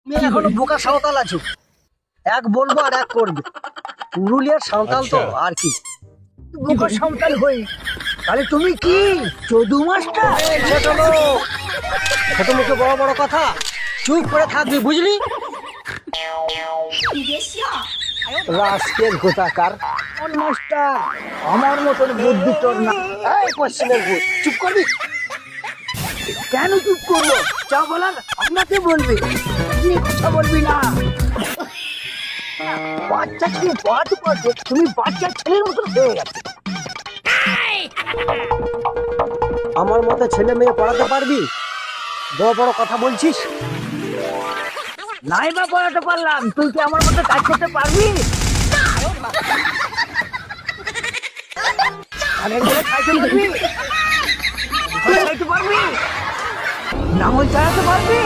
তুমি এখনো বোকা সাঁওতাল আছো, এক বলবো আর এক করবে। পুরুলিয়ার সাঁওতাল তো আর কি। বোকা সাঁওতাল হই তাহলে তুমি কি যদু মাস্টার? ছোট লোক, ছোট মুখে বড় বড় কথা, চুপ করে থাকবি বুঝলি? রাস্কেল কোথাকার মাস্টার, আমার মতন বুদ্ধি তোর না। এই পশ্চিমের ভূত, চুপ করবি? কেন চুপ করবো? যা বলার আপনাকে বলবি, তুমি কথা বলবি না। বাচ্চা ছেলে বাদ করবে, তুমি বাচ্চা ছেলের মতন হয়ে গেছে। আমার মতো ছেলে মেয়ে পড়াতে পারবি? বড় বড় কথা বলছিস। নাই বা পড়াতে পারলাম, তুই কি আমার মতো কাজ করতে পারবি? পারবি? নাঙল চালাতে পারবি?